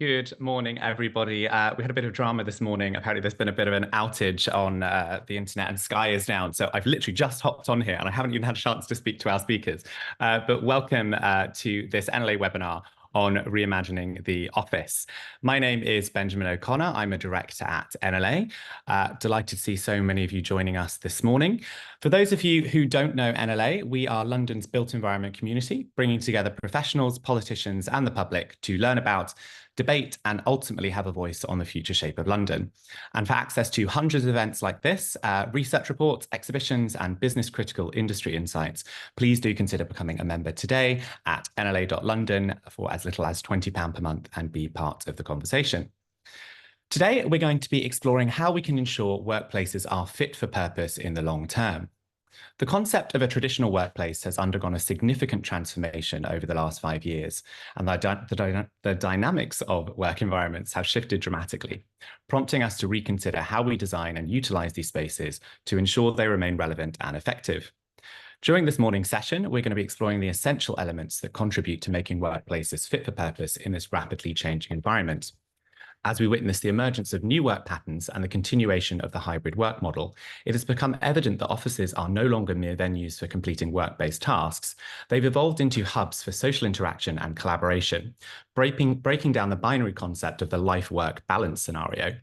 Good morning, everybody. We had a bit of drama this morning. Apparently, there's been a bit of an outage on the internet and Sky is down. So I've literally just hopped on here and I haven't even had a chance to speak to our speakers. But welcome to this NLA webinar on reimagining the office. My name is Benjamin O'Connor. I'm a director at NLA. Delighted to see so many of you joining us this morning. For those of you who don't know NLA, we are London's built environment community, bringing together professionals, politicians, and the public to learn about, debate, and ultimately have a voice on the future shape of London. And for access to hundreds of events like this, research reports, exhibitions, and business critical industry insights, please do consider becoming a member today at nla.london for as little as £20 per month and be part of the conversation. Today, we're going to be exploring how we can ensure workplaces are fit for purpose in the long term. The concept of a traditional workplace has undergone a significant transformation over the last 5 years, and the dynamics of work environments have shifted dramatically, prompting us to reconsider how we design and utilize these spaces to ensure they remain relevant and effective. During this morning's session, we're going to be exploring the essential elements that contribute to making workplaces fit for purpose in this rapidly changing environment. As we witness the emergence of new work patterns and the continuation of the hybrid work model, it has become evident that offices are no longer mere venues for completing work-based tasks. They've evolved into hubs for social interaction and collaboration, breaking down the binary concept of the life-work balance scenario.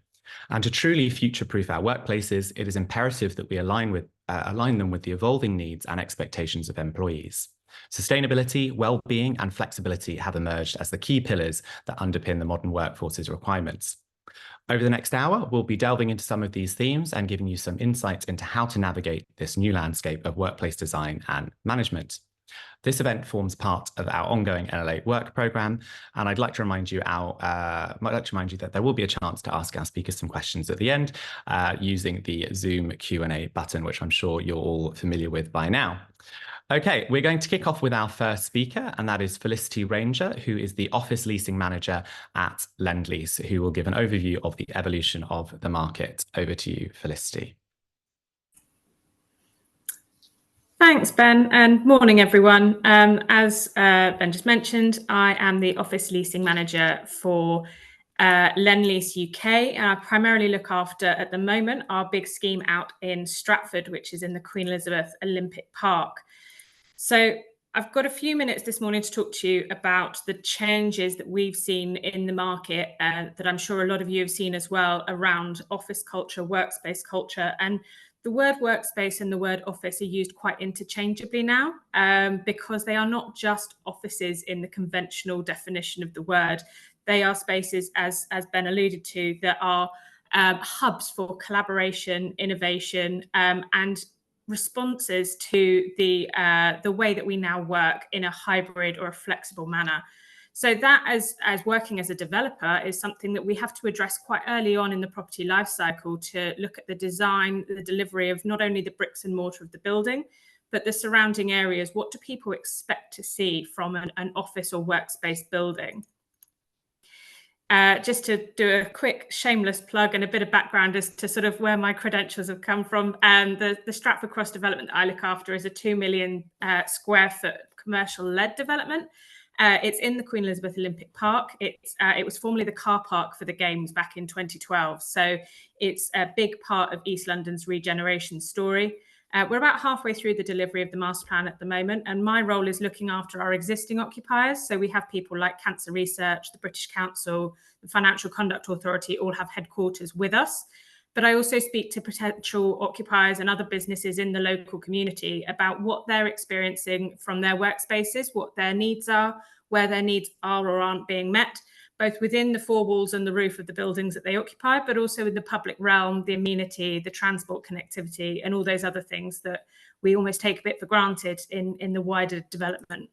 And to truly future-proof our workplaces, it is imperative that we align them with the evolving needs and expectations of employees. Sustainability, well-being, and flexibility have emerged as the key pillars that underpin the modern workforce's requirements. Over the next hour, we'll be delving into some of these themes and giving you some insights into how to navigate this new landscape of workplace design and management. This event forms part of our ongoing NLA work programme, and I'd like to remind you that there will be a chance to ask our speakers some questions at the end using the Zoom Q&A button, which I'm sure you're all familiar with by now. Okay, we're going to kick off with our first speaker, and that is Felicity Ranger, who is the Office Leasing Manager at Lendlease, who will give an overview of the evolution of the market. Over to you, Felicity. Thanks, Ben, and morning, everyone. As Ben just mentioned, I am the Office Leasing Manager for Lendlease UK, and I primarily look after, at the moment, our big scheme out in Stratford, which is in the Queen Elizabeth Olympic Park. So I've got a few minutes this morning to talk to you about the changes that we've seen in the market that I'm sure a lot of you have seen as well around office culture, workspace culture. And the word workspace and the word office are used quite interchangeably now because they are not just offices in the conventional definition of the word. They are spaces, as Ben alluded to, that are hubs for collaboration, innovation, and responses to the way that we now work in a hybrid or a flexible manner. So that, as working as a developer, is something that we have to address quite early on in the property life cycle to look at the design, the delivery of not only the bricks and mortar of the building, but the surrounding areas. What do people expect to see from an office or workspace building? Just to do a quick shameless plug and a bit of background as to sort of where my credentials have come from. The Stratford Cross development that I look after is a 2 million square foot commercial-led development. It's in the Queen Elizabeth Olympic Park. It was formerly the car park for the Games back in 2012. So it's a big part of East London's regeneration story. We're about halfway through the delivery of the master plan at the moment, and my role is looking after our existing occupiers. So we have people like Cancer Research, the British Council, the Financial Conduct Authority all have headquarters with us. But I also speak to potential occupiers and other businesses in the local community about what they're experiencing from their workspaces, what their needs are, where their needs are or aren't being met, both within the four walls and the roof of the buildings that they occupy, but also in the public realm, the amenity, the transport connectivity, and all those other things that we almost take a bit for granted in the wider development.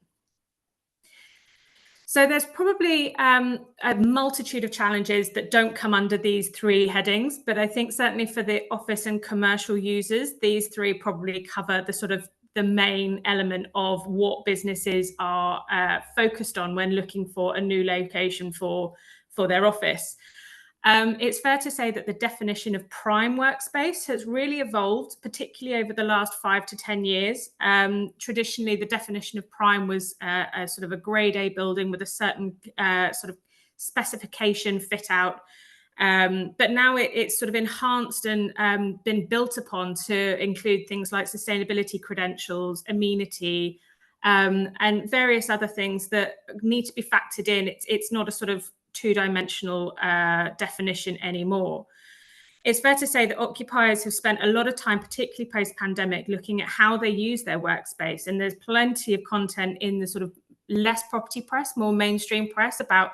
So there's probably a multitude of challenges that don't come under these three headings, but I think certainly for the office and commercial users, these three probably cover the sort of the main element of what businesses are focused on when looking for a new location for their office. It's fair to say that the definition of prime workspace has really evolved, particularly over the last 5 to 10 years. Traditionally, the definition of prime was a sort of a grade A building with a certain sort of specification, fit out. But now it's sort of enhanced and been built upon to include things like sustainability credentials, amenity, and various other things that need to be factored in. It's not a sort of two-dimensional definition anymore. It's fair to say that occupiers have spent a lot of time, particularly post-pandemic, looking at how they use their workspace. And there's plenty of content in the sort of less property press, more mainstream press about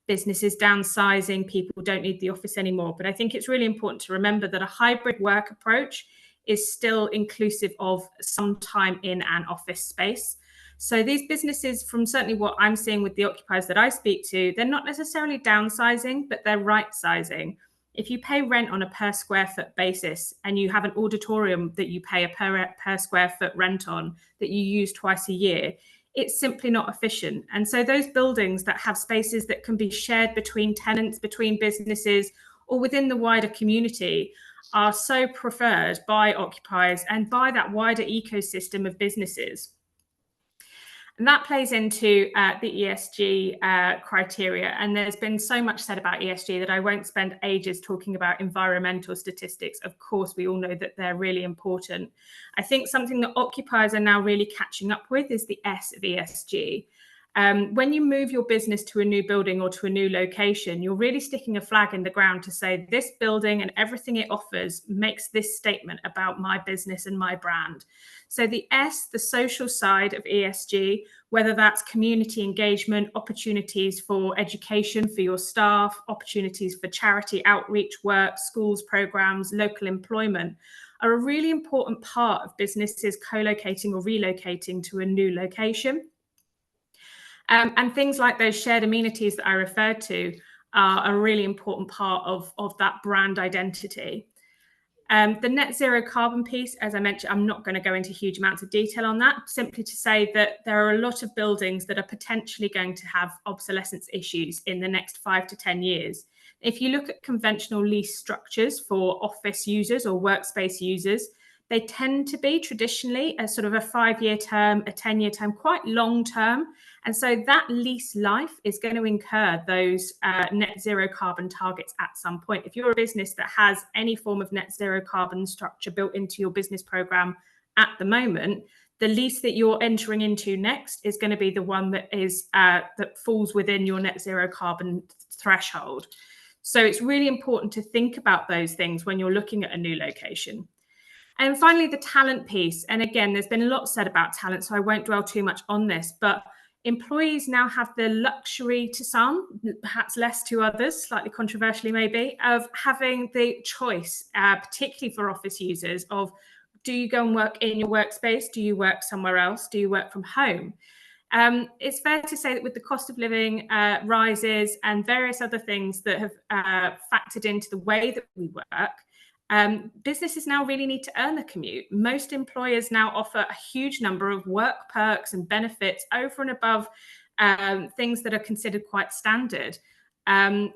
businesses downsizing, people don't need the office anymore. But I think it's really important to remember that a hybrid work approach is still inclusive of some time in an office space. So these businesses, from certainly what I'm seeing with the occupiers that I speak to, they're not necessarily downsizing, but they're right-sizing. If you pay rent on a per square foot basis and you have an auditorium that you pay a per square foot rent on that you use twice a year, it's simply not efficient. And so those buildings that have spaces that can be shared between tenants, between businesses, or within the wider community are so preferred by occupiers and by that wider ecosystem of businesses. And that plays into the ESG criteria. And there's been so much said about ESG that I won't spend ages talking about environmental statistics. Of course, we all know that they're really important. I think something that occupiers are now really catching up with is the S of ESG. When you move your business to a new building or to a new location, you're really sticking a flag in the ground to say this building and everything it offers makes this statement about my business and my brand. So the S, the social side of ESG, whether that's community engagement, opportunities for education for your staff, opportunities for charity outreach work, schools programs, local employment, are a really important part of businesses co-locating or relocating to a new location. And things like those shared amenities that I referred to are a really important part of that brand identity. The net zero carbon piece, as I mentioned, I'm not going to go into huge amounts of detail on that, simply to say that there are a lot of buildings that are potentially going to have obsolescence issues in the next 5 to 10 years. If you look at conventional lease structures for office users or workspace users, they tend to be traditionally a sort of a 5-year term, a 10-year term, quite long term. And so that lease life is going to incur those net zero carbon targets at some point. If you're a business that has any form of net zero carbon structure built into your business program at the moment, the lease that you're entering into next is going to be the one that is that falls within your net zero carbon threshold. So it's really important to think about those things when you're looking at a new location. And finally, the talent piece. And again, there's been a lot said about talent, so I won't dwell too much on this, but employees now have the luxury, to some, perhaps less to others, slightly controversially maybe, of having the choice, particularly for office users, of do you go and work in your workspace? Do you work somewhere else? Do you work from home? It's fair to say that with the cost of living rises and various other things that have factored into the way that we work, businesses now really need to earn the commute. Most employers now offer a huge number of work perks and benefits over and above things that are considered quite standard. And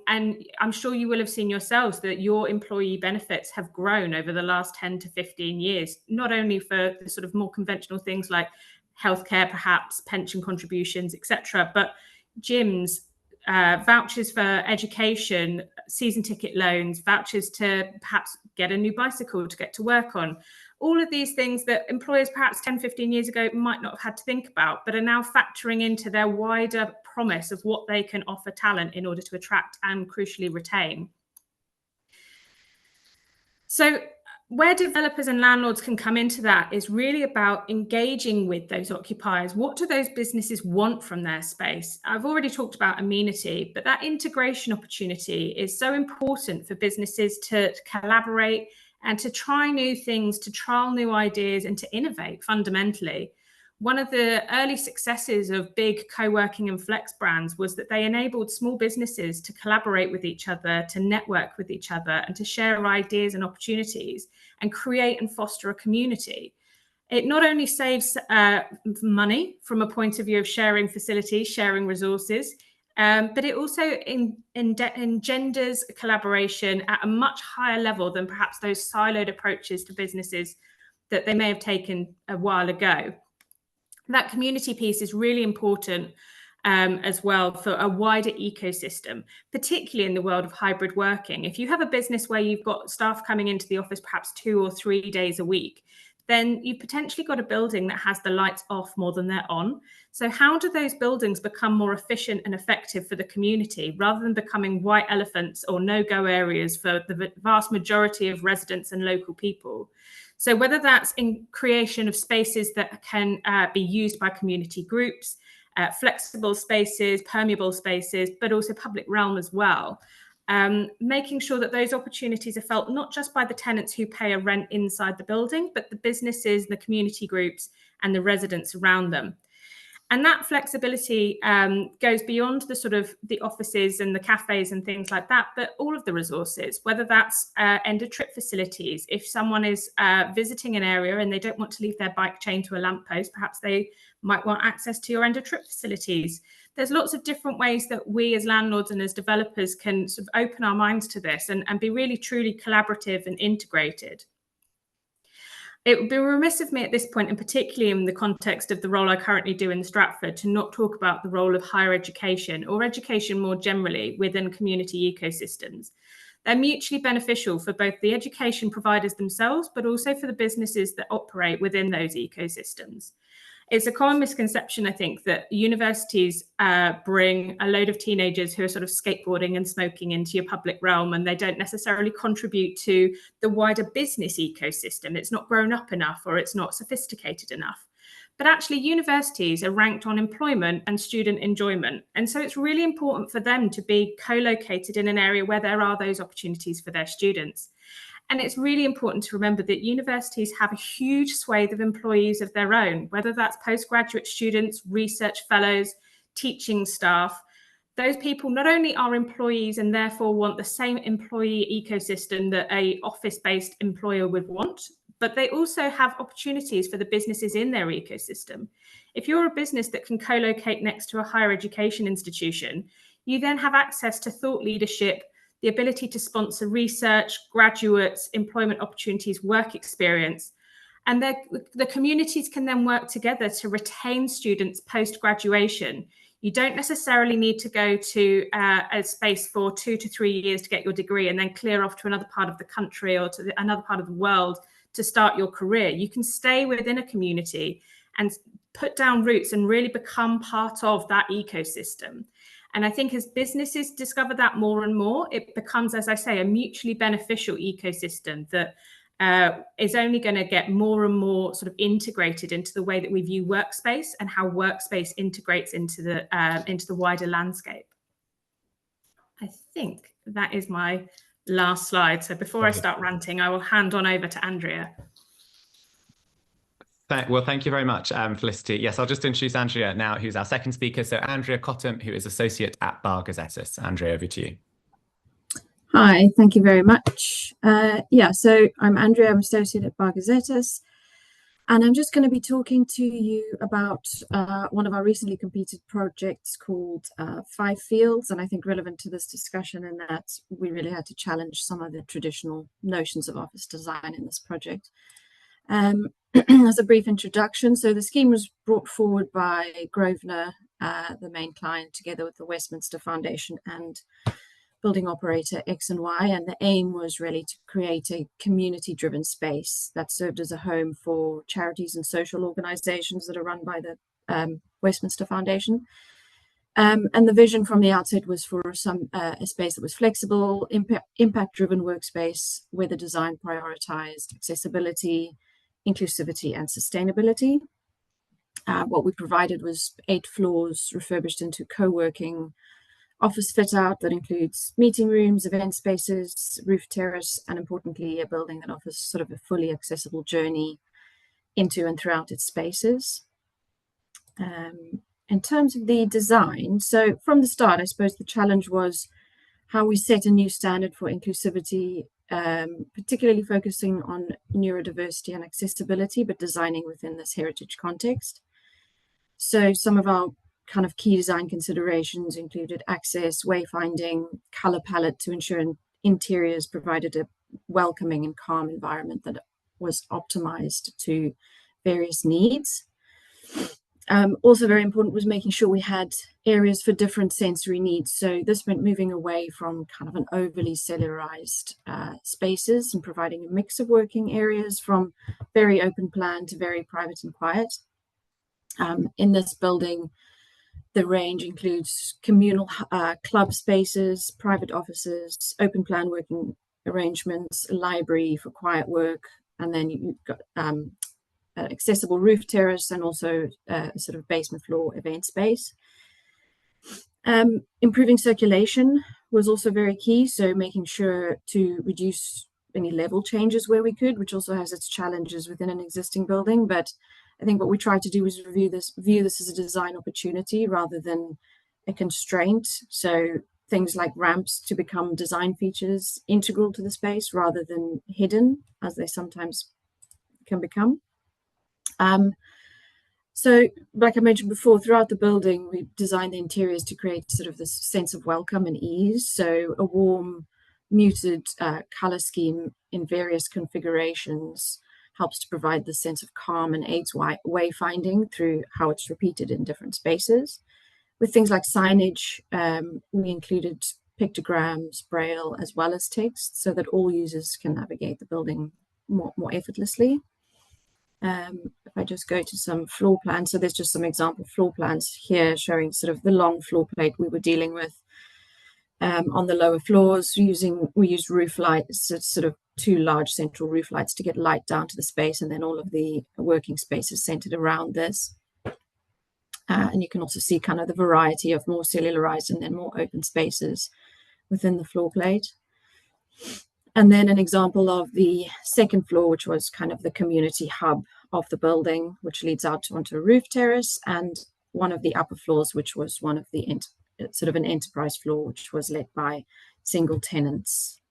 I'm sure you will have seen yourselves that your employee benefits have grown over the last 10 to 15 years, not only for the sort of more conventional things like healthcare, perhaps pension contributions, etc., but gyms, vouchers for education, season ticket loans, vouchers to perhaps get a new bicycle to get to work on. All of these things that employers perhaps 10, 15 years ago might not have had to think about, but are now factoring into their wider promise of what they can offer talent in order to attract and crucially retain. So where developers and landlords can come into that is really about engaging with those occupiers. What do those businesses want from their space? I've already talked about amenity, but that integration opportunity is so important for businesses to collaborate and to try new things, to trial new ideas and to innovate fundamentally. One of the early successes of big co-working and flex brands was that they enabled small businesses to collaborate with each other, to network with each other, and to share ideas and opportunities and create and foster a community. It not only saves money from a point of view of sharing facilities, sharing resources, but it also engenders collaboration at a much higher level than perhaps those siloed approaches to businesses that they may have taken a while ago. That community piece is really important. as well for a wider ecosystem, particularly in the world of hybrid working. If you have a business where you've got staff coming into the office perhaps 2 or 3 days a week, then you've potentially got a building that has the lights off more than they're on. So how do those buildings become more efficient and effective for the community rather than becoming white elephants or no-go areas for the vast majority of residents and local people? So whether that's in creation of spaces that can be used by community groups, flexible spaces, permeable spaces, but also public realm as well. Making sure that those opportunities are felt not just by the tenants who pay a rent inside the building, but the businesses, the community groups, and the residents around them. And that flexibility goes beyond the sort of the offices and the cafes and things like that, but all of the resources, whether that's end of trip facilities. If someone is visiting an area and they don't want to leave their bike chained to a lamppost, perhaps they might want access to your end of trip facilities. There's lots of different ways that we as landlords and as developers can sort of open our minds to this and be really truly collaborative and integrated. It would be remiss of me at this point, and particularly in the context of the role I currently do in Stratford, to not talk about the role of higher education or education more generally within community ecosystems. They're mutually beneficial for both the education providers themselves, but also for the businesses that operate within those ecosystems. It's a common misconception, I think, that universities bring a load of teenagers who are sort of skateboarding and smoking into your public realm, and they don't necessarily contribute to the wider business ecosystem. It's not grown up enough, or it's not sophisticated enough. But actually, universities are ranked on employment and student enjoyment. And so it's really important for them to be co-located in an area where there are those opportunities for their students. And it's really important to remember that universities have a huge swathe of employees of their own, whether that's postgraduate students, research fellows, teaching staff. Those people not only are employees and therefore want the same employee ecosystem that an office-based employer would want, but they also have opportunities for the businesses in their ecosystem. If you're a business that can co-locate next to a higher education institution, you then have access to thought leadership, the ability to sponsor research, graduates, employment opportunities, work experience. And the communities can then work together to retain students post-graduation. You don't necessarily need to go to a space for 2 to 3 years to get your degree and then clear off to another part of the country or to another part of the world to start your career. You can stay within a community and put down roots and really become part of that ecosystem. And I think as businesses discover that more and more, it becomes, as I say, a mutually beneficial ecosystem that is only going to get more and more sort of integrated into the way that we view workspace and how workspace integrates into the wider landscape. I think that is my last slide. So before I start ranting, I will hand on over to Andrea. Well, thank you very much, Felicity. Yes, I'll just introduce Andrea now, who's our second speaker. So Andrea Cottam, who is Associate at Bar Gazettus. Andrea, over to you. Hi, thank you very much. So I'm Andrea, I'm Associate at Bar Gazettus, and I'm just going to be talking to you about one of our recently completed projects called 5 Fields, and I think relevant to this discussion in that we really had to challenge some of the traditional notions of office design in this project. As a brief introduction, so the scheme was brought forward by Grosvenor, the main client, together with the Westminster Foundation and building operator X and Y, and the aim was really to create a community-driven space that served as a home for charities and social organizations that are run by the Westminster Foundation. And the vision from the outset was for a space that was flexible, impact-driven workspace where the design prioritized accessibility, inclusivity, and sustainability. What we provided was 8 floors refurbished into co-working office fit out that includes meeting rooms, event spaces, roof terrace, and importantly, a building that offers sort of a fully accessible journey into and throughout its spaces. In terms of the design, so from the start, I suppose the challenge was how we set a new standard for inclusivity, particularly focusing on neurodiversity and accessibility, but designing within this heritage context. So some of our kind of key design considerations included access, wayfinding, color palette to ensure interiors provided a welcoming and calm environment that was optimized to various needs. Also very important was making sure we had areas for different sensory needs. So this meant moving away from kind of an overly cellularized spaces and providing a mix of working areas from very open plan to very private and quiet. In this building, the range includes communal club spaces, private offices, open plan working arrangements, a library for quiet work, and then you've got accessible roof terrace and also a sort of basement floor event space. Improving circulation was also very key, so making sure to reduce any level changes where we could, which also has its challenges within an existing building. But I think what we tried to do was view this as a design opportunity rather than a constraint. So things like ramps to become design features integral to the space rather than hidden, as they sometimes can become. So, like I mentioned before, throughout the building, we designed the interiors to create sort of this sense of welcome and ease. So, a warm, muted color scheme in various configurations helps to provide the sense of calm and aids wayfinding through how it's repeated in different spaces. With things like signage, we included pictograms, braille, as well as text, so that all users can navigate the building more effortlessly. If I just go to some floor plans, so there's just some example floor plans here showing sort of the long floor plate we were dealing with. On the lower floors, we used roof lights, sort of 2 large central roof lights to get light down to the space, and then all of the working spaces centered around this. And you can also see kind of the variety of more cellularized and then more open spaces within the floor plate. And then an example of the second floor, which was kind of the community hub of the building, which leads out onto a roof terrace, and one of the upper floors, which was one of the sort of an enterprise floor, which was led by single tenants.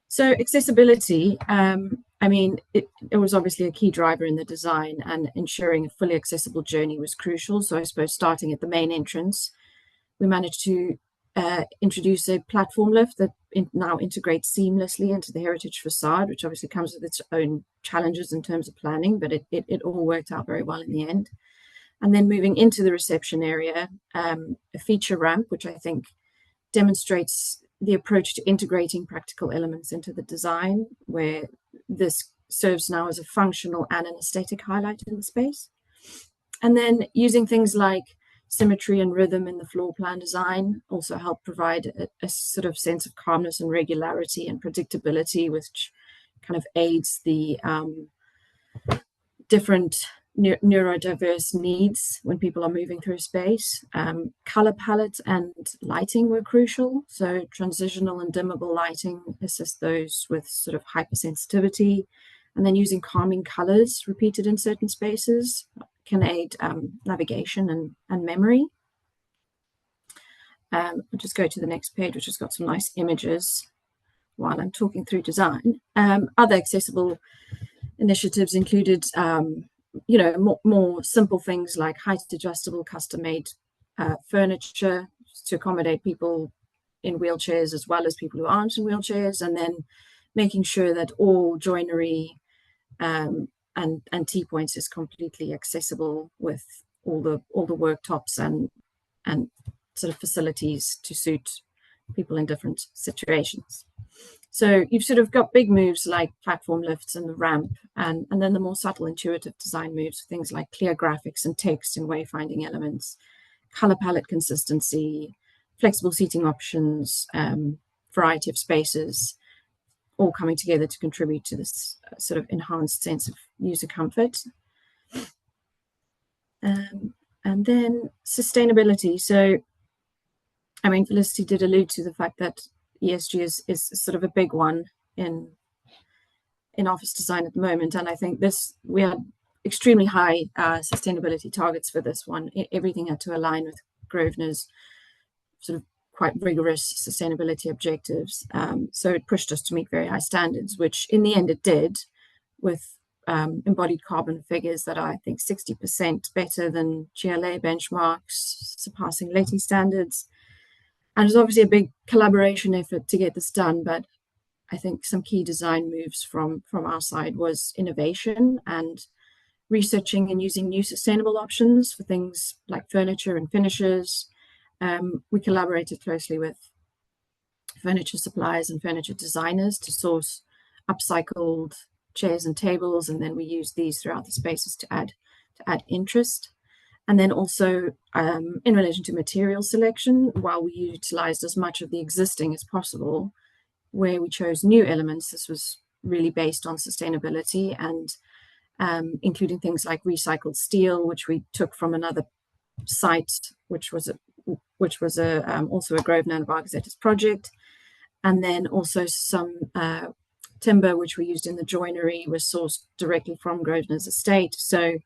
So accessibility, I mean, it was obviously a key driver in the design, and ensuring a fully accessible journey was crucial. So I suppose starting at the main entrance, we managed to introduce a platform lift that now integrates seamlessly into the heritage facade, which obviously comes with its own challenges in terms of planning, but it all worked out very well in the end. And then moving into the reception area, a feature ramp, which I think demonstrates the approach to integrating practical elements into the design, where this serves now as a functional and an aesthetic highlight in the space. And then using things like symmetry and rhythm in the floor plan design also help provide a sort of sense of calmness and regularity and predictability, which kind of aids the different neurodiverse needs when people are moving through space. Color palette and lighting were crucial. So transitional and dimmable lighting assist those with sort of hypersensitivity. And then using calming colors repeated in certain spaces can aid navigation and memory. I'll just go to the next page, which has got some nice images while I'm talking through design. Other accessible initiatives included more simple things like height adjustable custom-made furniture to accommodate people in wheelchairs as well as people who aren't in wheelchairs, and then making sure that all joinery and T-points is completely accessible with all the worktops and sort of facilities to suit people in different situations. So you've sort of got big moves like platform lifts and the ramp, and then the more subtle intuitive design moves, things like clear graphics and text and wayfinding elements, color palette consistency, flexible seating options, variety of spaces, all coming together to contribute to this sort of enhanced sense of user comfort. And then sustainability. So, I mean, Felicity did allude to the fact that ESG is sort of a big one in office design at the moment, and I think we had extremely high sustainability targets for this one. Everything had to align with Grosvenor's sort of quite rigorous sustainability objectives, so it pushed us to meet very high standards, which in the end it did, with embodied carbon figures that are, I think, 60% better than GLA benchmarks, surpassing LETI standards. And it was obviously a big collaboration effort to get this done, but I think some key design moves from our side was innovation and researching and using new sustainable options for things like furniture and finishes. We collaborated closely with furniture suppliers and furniture designers to source upcycled chairs and tables, and then we used these throughout the spaces to add interest. And then also in relation to material selection, while we utilized as much of the existing as possible, where we chose new elements, this was really based on sustainability and including things like recycled steel, which we took from another site, which was also a Grosvenor and Bargazettas project. And then also some timber, which we used in the joinery, was sourced directly from Grosvenor's estate. So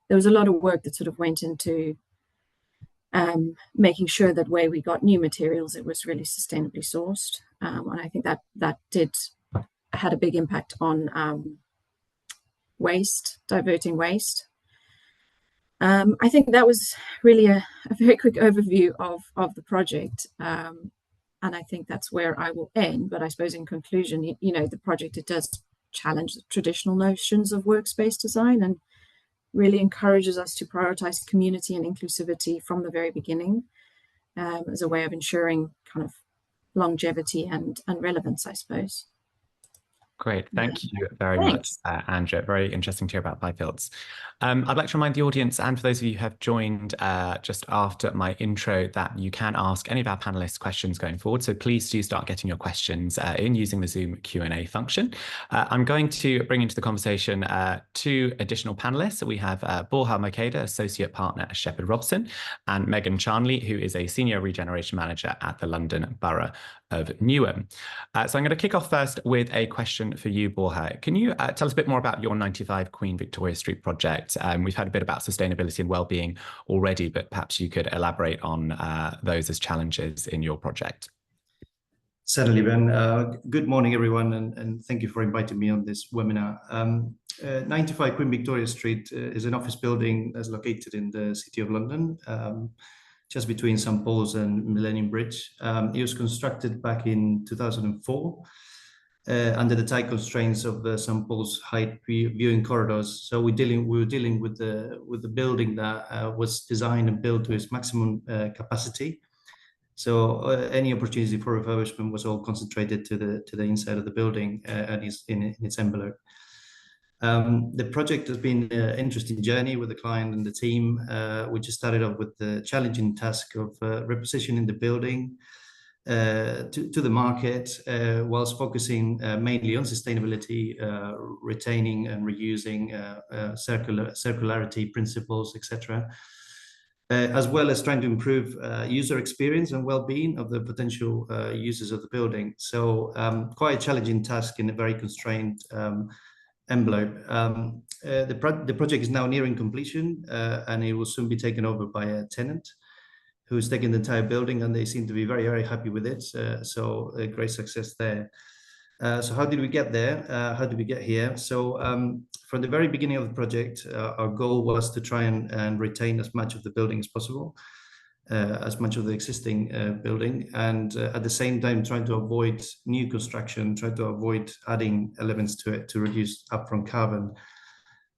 there was a lot of work that sort of went into making sure that where we got new materials, it was really sustainably sourced. And I think that had a big impact on waste, diverting waste. I think that was really a very quick overview of the project. And I think that's where I will end. But I suppose in conclusion, the project, it does challenge the traditional notions of workspace design and really encourages us to prioritize community and inclusivity from the very beginning as a way of ensuring kind of longevity and relevance, I suppose. Great. Thank you very much, Andrea. Very interesting to hear about Byfields. I'd like to remind the audience, and for those of you who have joined just after my intro, that you can ask any of our panelists questions going forward. So please do start getting your questions in using the Zoom Q&A function. I'm going to bring into the conversation two additional panelists. So we have Borja Makeda, Associate Partner at Shepherd Robson, and Megan Charnley, who is a Senior Regeneration Manager at the London Borough of Newham. So I'm going to kick off first with a question for you, Borja. Can you tell us a bit more about your 95 Queen Victoria Street project? We've had a bit about sustainability and well-being already, but perhaps you could elaborate on those as challenges in your project. Certainly, Ben. Good morning, everyone, and thank you for inviting me on this webinar. 95 Queen Victoria Street is an office building that's located in the City of London, just between St. Paul's and Millennium Bridge. It was constructed back in 2004 under the tight constraints of the St. Paul's height viewing corridors. So we were dealing with the building that was designed and built to its maximum capacity. So any opportunity for refurbishment was all concentrated to the inside of the building and in its envelope. The project has been an interesting journey with the client and the team. We just started off with the challenging task of repositioning the building to the market, whilst focusing mainly on sustainability, retaining and reusing circularity principles, etc., as well as trying to improve user experience and well-being of the potential users of the building. So quite a challenging task in a very constrained envelope. The project is now nearing completion, and it will soon be taken over by a tenant who's taken the entire building, and they seem to be very, very happy with it. So a great success there. So how did we get there? How did we get here? So from the very beginning of the project, our goal was to try and retain as much of the building as possible, as much of the existing building, and at the same time trying to avoid new construction, try to avoid adding elements to it to reduce upfront carbon.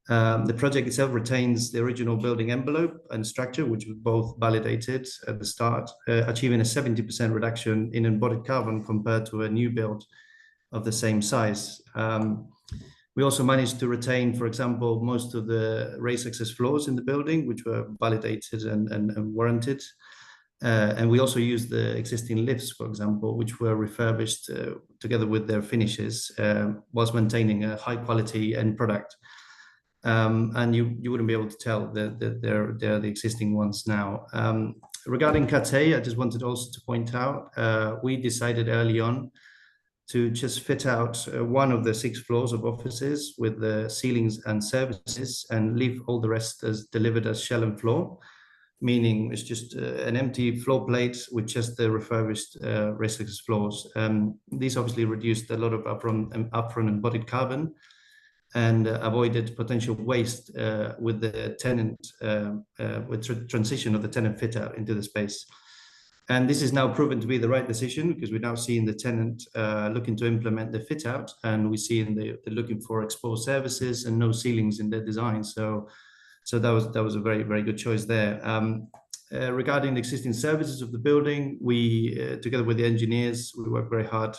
The project itself retains the original building envelope and structure, which was both validated at the start, achieving a 70% reduction in embodied carbon compared to a new build of the same size. We also managed to retain, for example, most of the raised access floors in the building, which were validated and warranted. And we also used the existing lifts, for example, which were refurbished together with their finishes, whilst maintaining a high quality end product. And you wouldn't be able to tell that they're the existing ones now. Regarding Cat A, I just wanted also to point out, we decided early on to just fit out one of the 6 floors of offices with the ceilings and services and leave all the rest as delivered as shell and floor, meaning it's just an empty floor plate with just the refurbished raised access floors. These obviously reduced a lot of upfront embodied carbon and avoided potential waste with the tenant, with transition of the tenant fit out into the space. And this is now proven to be the right decision, because we're now seeing the tenant looking to implement the fit out, and we see they're looking for exposed services and no ceilings in their design. So that was a very, very good choice there. Regarding the existing services of the building, we, together with the engineers, we worked very hard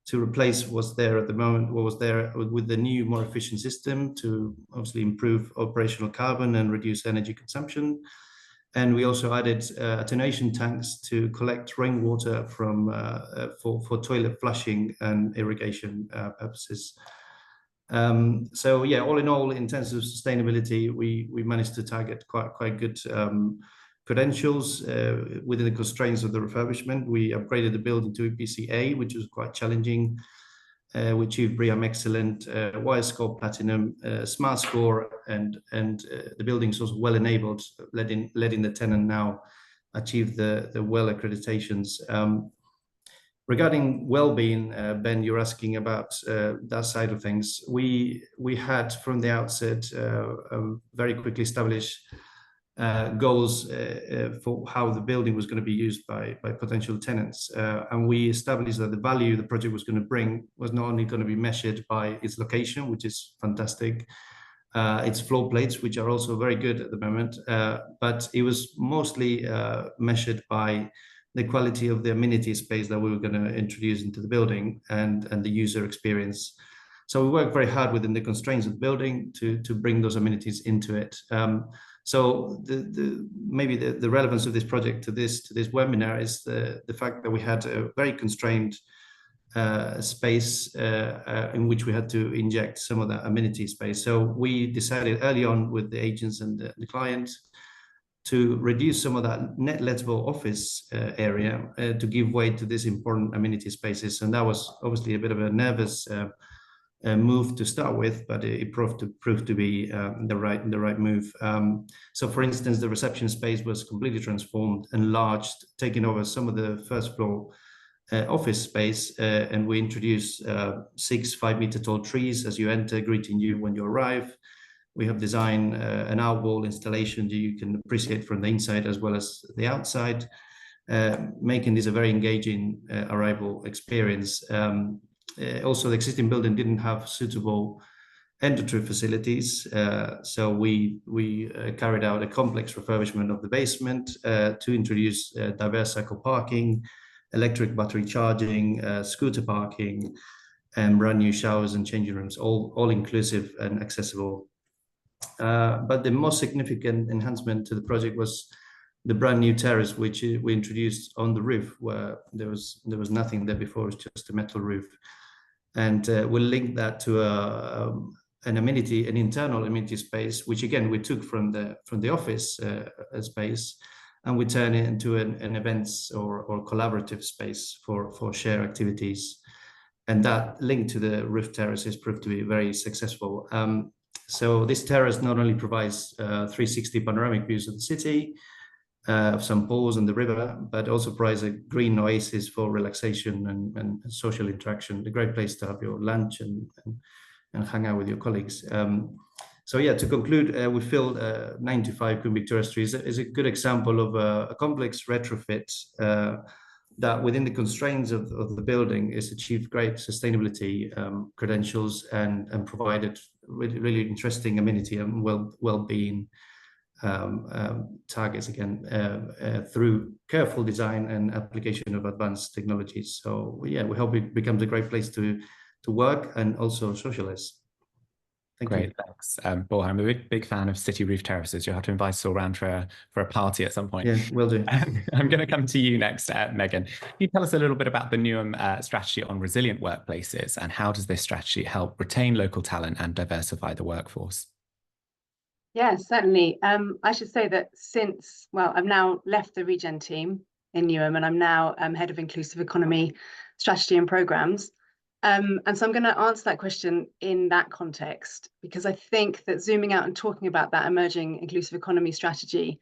to replace what's there at the moment, what was there, with the new, more efficient system to obviously improve operational carbon and reduce energy consumption. And we also added attenuation tanks to collect rainwater from for toilet flushing and irrigation purposes. So yeah, all in all, in terms of sustainability, we managed to target quite good credentials within the constraints of the refurbishment. We upgraded the building to EPC A, which was quite challenging. We achieved BREEAM Excellent, WireScore Platinum, Smart Score, and the building is also well enabled, letting the tenant now achieve the WELL accreditations. Regarding well-being, Ben, you're asking about that side of things. We had from the outset very quickly established goals for how the building was going to be used by potential tenants. And we established that the value the project was going to bring was not only going to be measured by its location, which is fantastic, its floor plates, which are also very good at the moment, but it was mostly measured by the quality of the amenity space that we were going to introduce into the building and the user experience. So we worked very hard within the constraints of the building to bring those amenities into it. So maybe the relevance of this project to this webinar is the fact that we had a very constrained space in which we had to inject some of that amenity space. So we decided early on with the agents and the client to reduce some of that net lettable office area to give way to these important amenity spaces. And that was obviously a bit of a nervous move to start with, but it proved to be the right move. So for instance, the reception space was completely transformed, enlarged, taking over some of the first floor office space, and we introduced 6 5-meter tall trees as you enter, greeting you when you arrive. We have designed an outwall installation that you can appreciate from the inside as well as the outside, making this a very engaging arrival experience. Also, the existing building didn't have suitable entry facilities, so we carried out a complex refurbishment of the basement to introduce diverse cycle parking, electric battery charging, scooter parking, and brand new showers and changing rooms, all inclusive and accessible. But the most significant enhancement to the project was the brand new terrace, which we introduced on the roof, where there was nothing there before. It was just a metal roof, and we'll link that to an internal amenity space, which again we took from the office space, and we turn it into an events or collaborative space for shared activities, and that link to the roof terrace has proved to be very successful. So this terrace not only provides 360 panoramic views of the city, of St. Paul's and the river, but also provides a green oasis for relaxation and social interaction. A great place to have your lunch and hang out with your colleagues. So yeah, to conclude, we feel 95 Queen Victoria Street is a good example of a complex retrofit that within the constraints of the building is achieved great sustainability credentials and provided really interesting amenity and well-being targets again through careful design and application of advanced technologies. So yeah, we hope it becomes a great place to work and also socialize. Thank you. Thanks. Paul, I'm a big fan of city roof terraces. You'll have to invite us all around for a party at some point. Yeah, will do. I'm going to come to you next, Megan. Can you tell us a little bit about the Newham strategy on resilient workplaces, and how does this strategy help retain local talent and diversify the workforce? Yes, certainly. I should say that I've now left the Regen team in Newham, and I'm now head of inclusive economy strategy and programs. And so I'm going to answer that question in that context, because I think that zooming out and talking about that emerging inclusive economy strategy,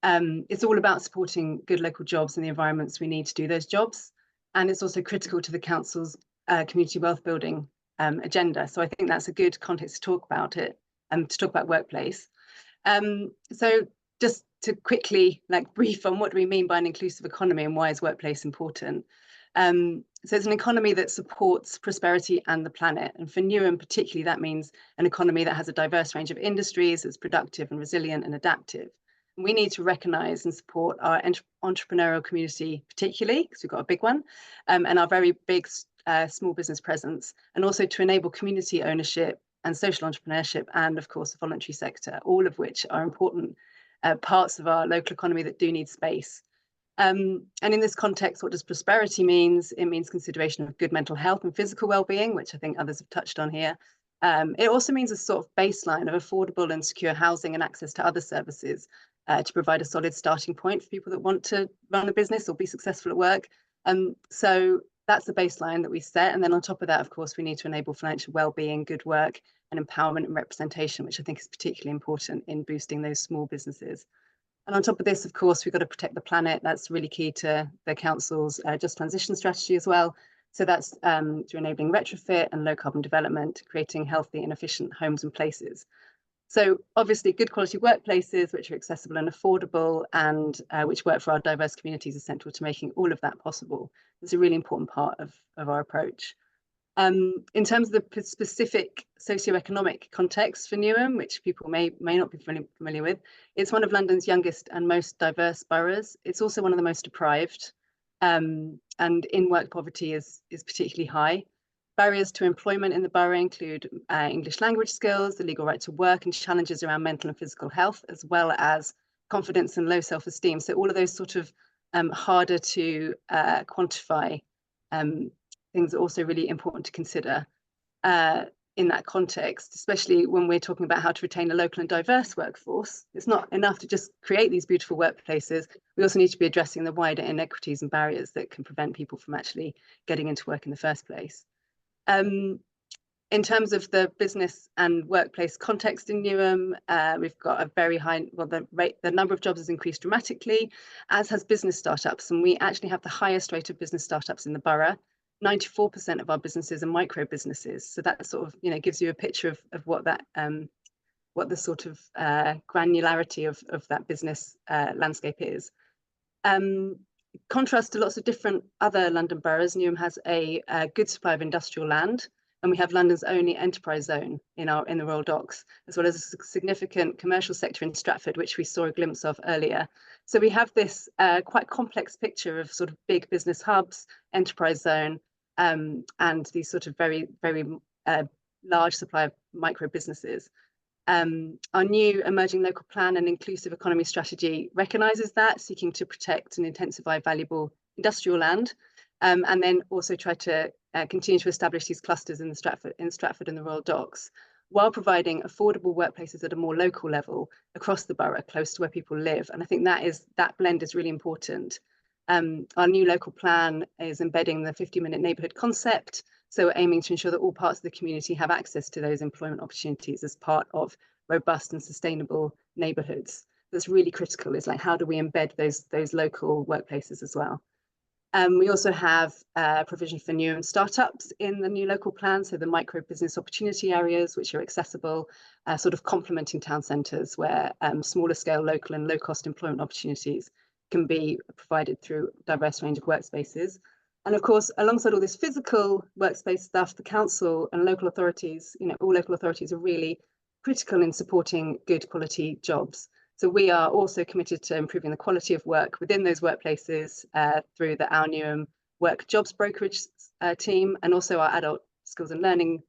it's all about supporting good local jobs in the environments we need to do those jobs. And it's also critical to the council's community wealth building agenda. So I think that's a good context to talk about it and to talk about workplace. So just to quickly brief on what do we mean by an inclusive economy and why is workplace important. So it's an economy that supports prosperity and the planet. And for Newham particularly, that means an economy that has a diverse range of industries, that's productive and resilient and adaptive. And we need to recognise and support our entrepreneurial community particularly, because we've got a big one, and our very big small business presence, and also to enable community ownership and social entrepreneurship, and of course the voluntary sector, all of which are important parts of our local economy that do need space. And in this context, what does prosperity means? It means consideration of good mental health and physical well-being, which I think others have touched on here. It also means a sort of baseline of affordable and secure housing and access to other services to provide a solid starting point for people that want to run a business or be successful at work. So that's the baseline that we set. And then on top of that, of course, we need to enable financial well-being, good work, and empowerment and representation, which I think is particularly important in boosting those small businesses. And on top of this, of course, we've got to protect the planet. That's really key to the council's just transition strategy as well. So that's through enabling retrofit and low carbon development, creating healthy and efficient homes and places. So obviously good quality workplaces, which are accessible and affordable and which work for our diverse communities, is central to making all of that possible. It's a really important part of our approach. In terms of the specific socioeconomic context for Newham, which people may not be familiar with, it's one of London's youngest and most diverse boroughs. It's also one of the most deprived, and in-work poverty is particularly high. Barriers to employment in the borough include English language skills, the legal right to work, and challenges around mental and physical health, as well as confidence and low self-esteem. So all of those sort of harder to quantify things are also really important to consider in that context, especially when we're talking about how to retain a local and diverse workforce. It's not enough to just create these beautiful workplaces. We also need to be addressing the wider inequities and barriers that can prevent people from actually getting into work in the first place. In terms of the business and workplace context in Newham, we've got a very high, well, the number of jobs has increased dramatically, as has business startups. And we actually have the highest rate of business startups in the borough. 94% of our businesses are micro businesses. So that sort of, gives you a picture of what that, what the sort of granularity of that business landscape is. Contrast to lots of different other London boroughs, Newham has a good supply of industrial land, and we have London's only enterprise zone in the Royal Docks, as well as a significant commercial sector in Stratford, which we saw a glimpse of earlier. So we have this quite complex picture of sort of big business hubs, enterprise zone, and these sort of very, very large supply of micro businesses. Our new emerging local plan and inclusive economy strategy recognises that, seeking to protect and intensify valuable industrial land, and then also try to continue to establish these clusters in Stratford and the Royal Docks, while providing affordable workplaces at a more local level across the borough, close to where people live. And I think that blend is really important. Our new local plan is embedding the 50-minute neighbourhood concept. So we're aiming to ensure that all parts of the community have access to those employment opportunities as part of robust and sustainable neighbourhoods. That's really critical. Is like, how do we embed those local workplaces as well? We also have provision for Newham startups in the new local plan, so the micro business opportunity areas, which are accessible, sort of complementing town centres, where smaller scale local and low cost employment opportunities can be provided through a diverse range of workspaces. And of course, alongside all this physical workspace stuff, the council and local authorities, all local authorities are really critical in supporting good quality jobs. So we are also committed to improving the quality of work within those workplaces through the Our Newham Work Jobs Brokerage team, and also our adult skills and learning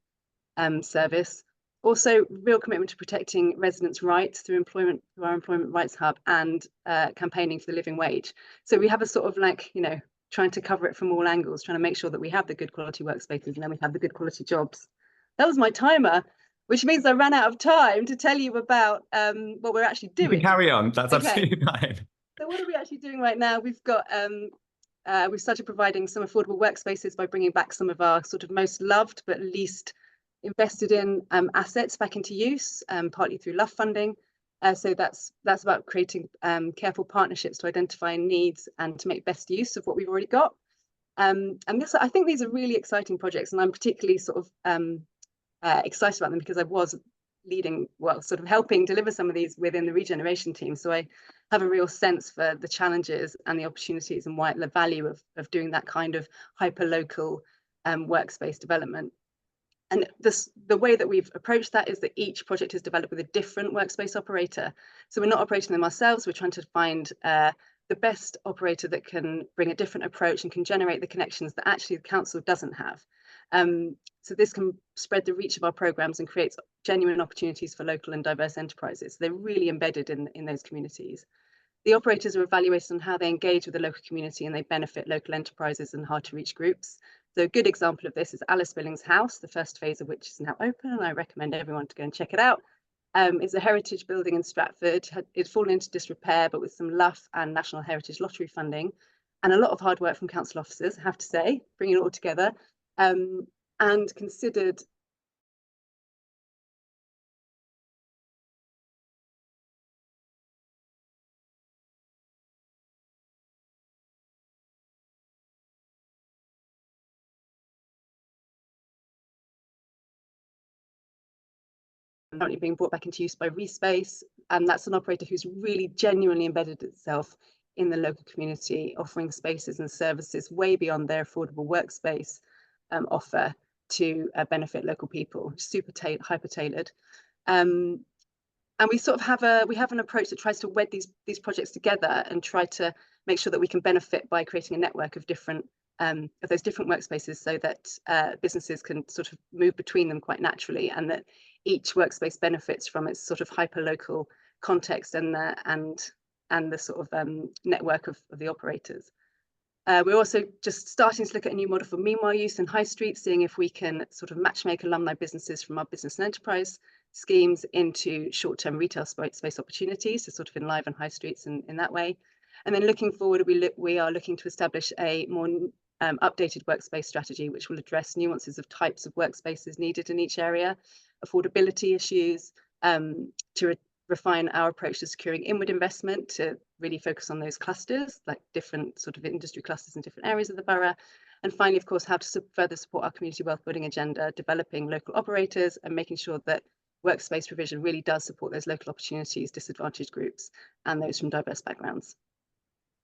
service. Also, real commitment to protecting residents' rights through our Employment Rights Hub, and campaigning for the living wage. So we have a sort of trying to cover it from all angles, trying to make sure that we have the good quality workspaces and then we have the good quality jobs. That was my timer, which means I ran out of time to tell you about what we're actually doing. You can carry on, that's absolutely fine. So what are we actually doing right now? We've got, we've started providing some affordable workspaces by bringing back some of our sort of most loved but least invested in assets back into use, partly through LUF funding. So that's about creating careful partnerships to identify needs and to make best use of what we've already got. And I think these are really exciting projects, and I'm particularly sort of excited about them because I was leading, well, sort of helping deliver some of these within the regeneration team. So I have a real sense for the challenges and the opportunities and why the value of doing that kind of hyper-local workspace development. And the way that we've approached that is that each project is developed with a different workspace operator. So we're not operating them ourselves. We're trying to find the best operator that can bring a different approach and can generate the connections that actually the council doesn't have. So this can spread the reach of our programs and creates genuine opportunities for local and diverse enterprises. They're really embedded in those communities. The operators are evaluated on how they engage with the local community and they benefit local enterprises and hard to reach groups. So a good example of this is Alice Billings House, the first phase of which is now open, and I recommend everyone to go and check it out. It's a heritage building in Stratford. It's fallen into disrepair, but with some LUF and National Heritage Lottery funding and a lot of hard work from council officers, I have to say, bringing it all together, and considered currently being brought back into use by Respace, and that's an operator who's really genuinely embedded itself in the local community, offering spaces and services way beyond their affordable workspace offer to benefit local people, super hyper tailored. And we sort of have an approach that tries to wed these projects together and try to make sure that we can benefit by creating a network of those different workspaces, so that businesses can sort of move between them quite naturally, and that each workspace benefits from its sort of hyper local context and the sort of network of the operators. We're also just starting to look at a new model for meanwhile use in high street, seeing if we can sort of matchmake alumni businesses from our business and enterprise schemes into short-term retail space opportunities to sort of enliven high streets in that way. And then looking forward, we are looking to establish a more updated workspace strategy, which will address nuances of types of workspaces needed in each area, affordability issues, to refine our approach to securing inward investment, to really focus on those clusters, like different sort of industry clusters in different areas of the borough. And finally, of course, how to further support our community wealth building agenda, developing local operators and making sure that workspace provision really does support those local opportunities, disadvantaged groups, and those from diverse backgrounds.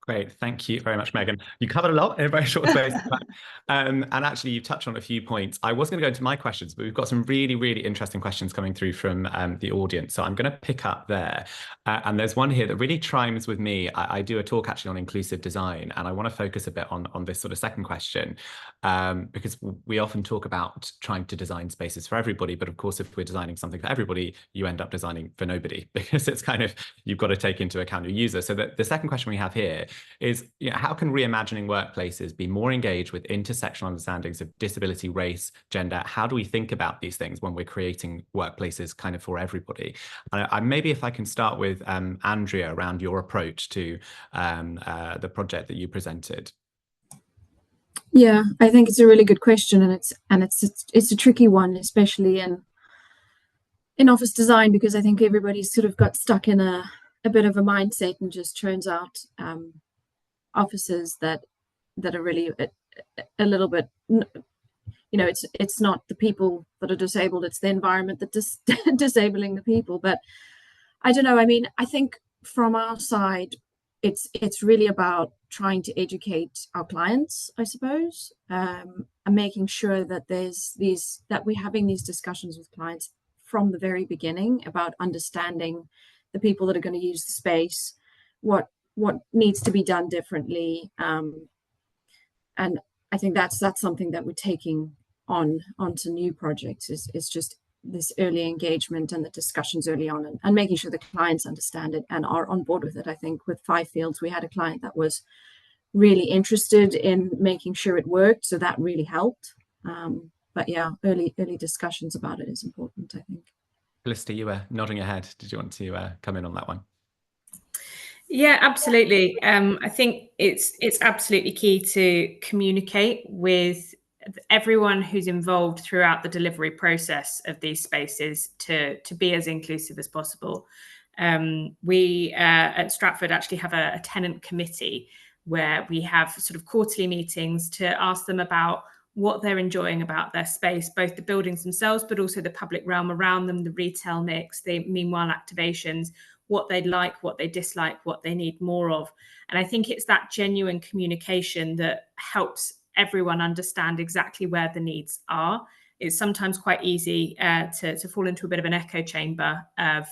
Great, thank you very much, Megan. You covered a lot in a very short space of time. And actually, you've touched on a few points. I was going to go into my questions, but we've got some really, really interesting questions coming through from the audience. So I'm going to pick up there. And there's one here that really chimes with me. I do a talk actually on inclusive design, and I want to focus a bit on this sort of second question, because we often talk about trying to design spaces for everybody. But of course, if we're designing something for everybody, you end up designing for nobody, because it's kind of, you've got to take into account your user. So the second question we have here is, how can reimagining workplaces be more engaged with intersectional understandings of disability, race, gender? How do we think about these things when we're creating workplaces kind of for everybody? And maybe if I can start with Andrea around your approach to the project that you presented. Yeah, I think it's a really good question, and it's a tricky one, especially in office design, because I think everybody's sort of got stuck in a bit of a mindset and just churns out offices that are really a little bit, it's not the people that are disabled, it's the environment that's disabling the people. But I don't know, I mean, I think from our side, it's really about trying to educate our clients, I suppose, and making sure that we're having these discussions with clients from the very beginning about understanding the people that are going to use the space, what needs to be done differently, and I think that's something that we're taking onto new projects, is just this early engagement and the discussions early on, and making sure the clients understand it and are on board with it. I think with 5 Fields, we had a client that was really interested in making sure it worked, so that really helped. But yeah, early discussions about it is important, I think. Felicity, you were nodding your head. Did you want to come in on that one? Yeah, absolutely. I think it's absolutely key to communicate with everyone who's involved throughout the delivery process of these spaces to be as inclusive as possible. We at Stratford actually have a tenant committee where we have sort of quarterly meetings to ask them about what they're enjoying about their space, both the buildings themselves, but also the public realm around them, the retail mix, the meanwhile activations, what they like, what they dislike, what they need more of. And I think it's that genuine communication that helps everyone understand exactly where the needs are. It's sometimes quite easy to fall into a bit of an echo chamber of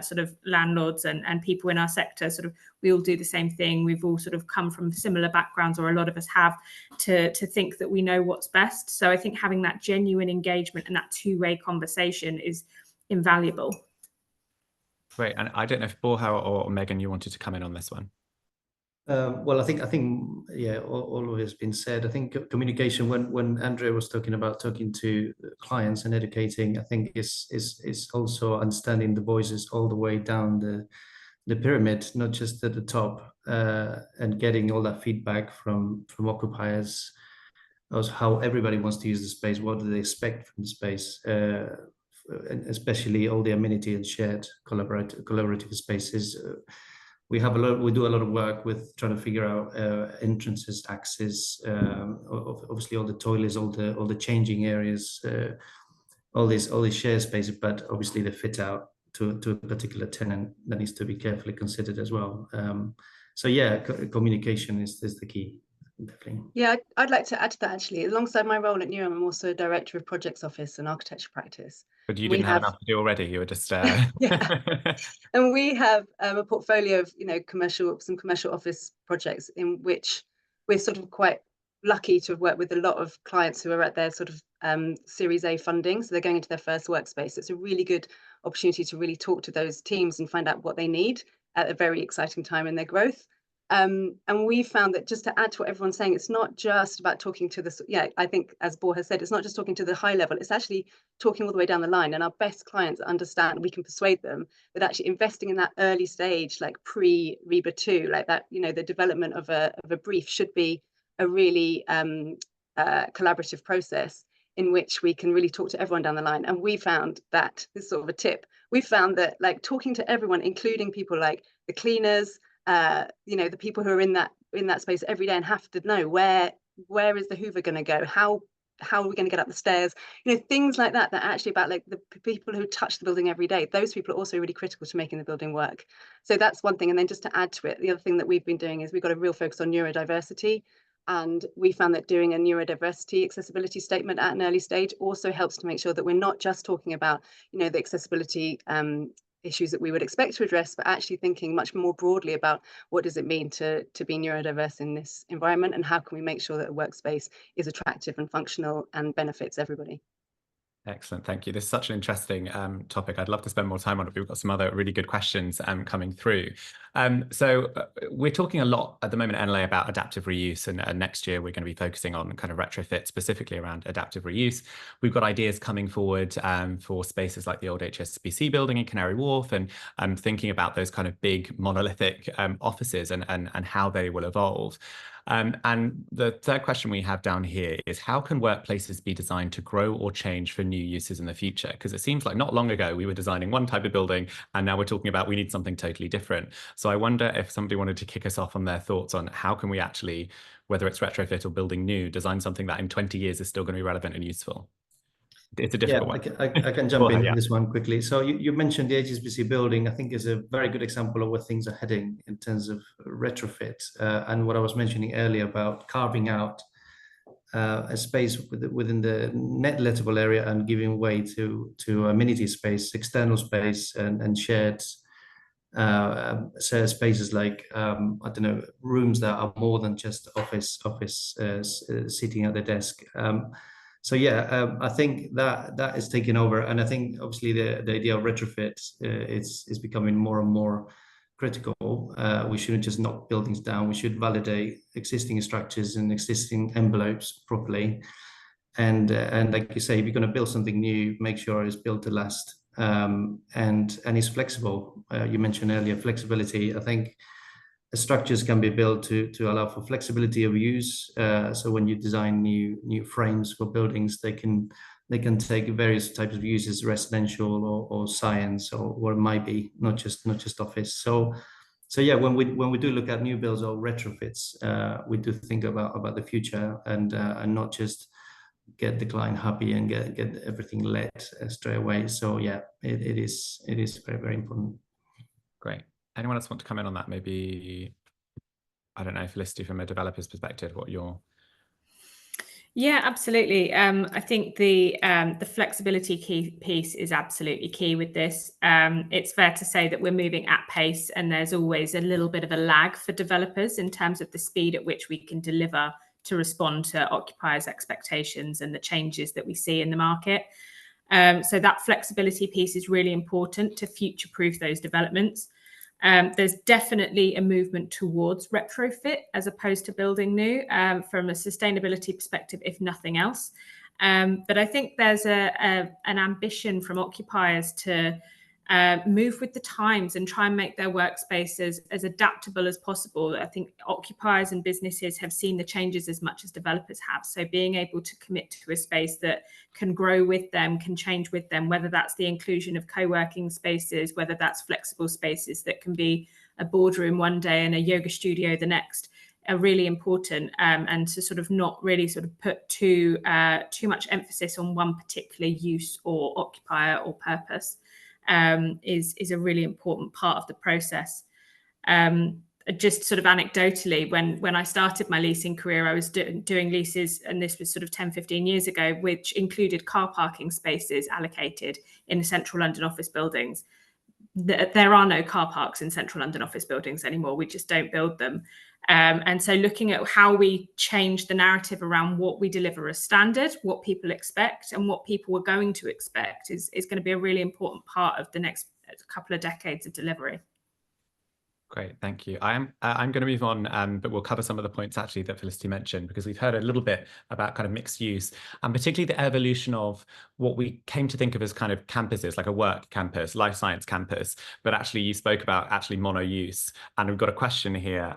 sort of landlords and people in our sector. Sort of, we all do the same thing. We've all sort of come from similar backgrounds, or a lot of us have, to think that we know what's best. So I think having that genuine engagement and that two-way conversation is invaluable. Great. And I don't know if Borja or Megan, you wanted to come in on this one. Well, I think yeah, all of it has been said. I think communication, when Andrea was talking about talking to clients and educating, I think is also understanding the voices all the way down the pyramid, not just at the top, and getting all that feedback from occupiers as how everybody wants to use the space, what do they expect from the space, especially all the amenity and shared collaborative spaces. We do a lot of work with trying to figure out entrances, access, obviously all the toilets, all the changing areas, all these shared spaces, but obviously the fit out to a particular tenant that needs to be carefully considered as well. So yeah, communication is the key. Definitely. Yeah, I'd like to add to that actually. Alongside my role at Newham, I'm also a director of projects office and architecture practice. But you didn't have enough to do already. You were just yeah. And we have a portfolio of some commercial office projects in which we're sort of quite lucky to have worked with a lot of clients who are at their sort of Series A funding, so they're going into their first workspace. It's a really good opportunity to really talk to those teams and find out what they need at a very exciting time in their growth. And we found that, just to add to what everyone's saying, it's not just about talking to the, I think as Bor has said, it's not just talking to the high level, it's actually talking all the way down the line. And our best clients understand, we can persuade them that actually investing in that early stage, like pre-REBA 2, like that, the development of a brief should be a really collaborative process in which we can really talk to everyone down the line. And we found that, this is sort of a tip, we found that like talking to everyone, including people like the cleaners, the people who are in that space every day and have to know where is the Hoover going to go, how are we going to get up the stairs, things like that actually about like the people who touch the building every day. Those people are also really critical to making the building work. So that's one thing. And then just to add to it, the other thing that we've been doing is we've got a real focus on neurodiversity. And we found that doing a neurodiversity accessibility statement at an early stage also helps to make sure that we're not just talking about, the accessibility issues that we would expect to address, but actually thinking much more broadly about what does it mean to be neurodiverse in this environment, and how can we make sure that a workspace is attractive and functional and benefits everybody. Excellent, thank you. This is such an interesting topic. I'd love to spend more time on it. We've got some other really good questions coming through. So we're talking a lot at the moment at NLA about adaptive reuse, and next year we're going to be focusing on kind of retrofit, specifically around adaptive reuse. We've got ideas coming forward for spaces like the old HSBC building in Canary Wharf, and thinking about those kind of big monolithic offices and how they will evolve. And the third question we have down here is, how can workplaces be designed to grow or change for new uses in the future? Because it seems like not long ago we were designing one type of building, and now we're talking about we need something totally different. So I wonder if somebody wanted to kick us off on their thoughts on how can we actually, whether it's retrofit or building new, design something that in 20 years is still going to be relevant and useful. It's a difficult one. I can jump in this one quickly. So you mentioned the HSBC building, I think is a very good example of where things are heading in terms of retrofit. And what I was mentioning earlier about carving out a space within the net lettable area and giving way to amenity space, external space, and shared spaces like I don't know, rooms that are more than just office sitting at the desk. So yeah, I think that is taking over, and I think obviously the idea of retrofit is becoming more and more critical. We shouldn't just knock buildings down. We should validate existing structures and existing envelopes properly. And like you say, if you're going to build something new, make sure it's built to last, and it's flexible. You mentioned earlier flexibility. I think structures can be built to allow for flexibility of use. So when you design new frames for buildings, they can take various types of uses, residential or science, or what it might be, not just office. So yeah, when we do look at new builds or retrofits, we do think about the future and not just get the client happy and get everything let straight away. So yeah, it is very, very important. Great. Anyone else want to come in on that? Maybe, I don't know, Felicity, from a developer's perspective, what your... Yeah, absolutely. I think the flexibility piece is absolutely key with this. It's fair to say that we're moving at pace, and there's always a little bit of a lag for developers in terms of the speed at which we can deliver to respond to occupiers' expectations and the changes that we see in the market. So that flexibility piece is really important to future-proof those developments. There's definitely a movement towards retrofit as opposed to building new from a sustainability perspective, if nothing else. But I think there's an ambition from occupiers to move with the times and try and make their workspaces as adaptable as possible. I think occupiers and businesses have seen the changes as much as developers have. So being able to commit to a space that can grow with them, can change with them, whether that's the inclusion of co-working spaces, whether that's flexible spaces that can be a boardroom one day and a yoga studio the next, are really important, and to sort of not really sort of put too much emphasis on one particular use or occupier or purpose. Is a really important part of the process. Just sort of anecdotally, when I started my leasing career, I was doing leases, and this was sort of 10, 15 years ago, which included car parking spaces allocated in central London office buildings. There are no car parks in central London office buildings anymore. We just don't build them. And so looking at how we change the narrative around what we deliver as standard, what people expect and what people are going to expect is going to be a really important part of the next couple of decades of delivery. Great, thank you. I'm going to move on, but we'll cover some of the points actually that Felicity mentioned, because we've heard a little bit about kind of mixed use, and particularly the evolution of what we came to think of as kind of campuses, like a work campus, life science campus, but actually you spoke about actually mono use. And we've got a question here,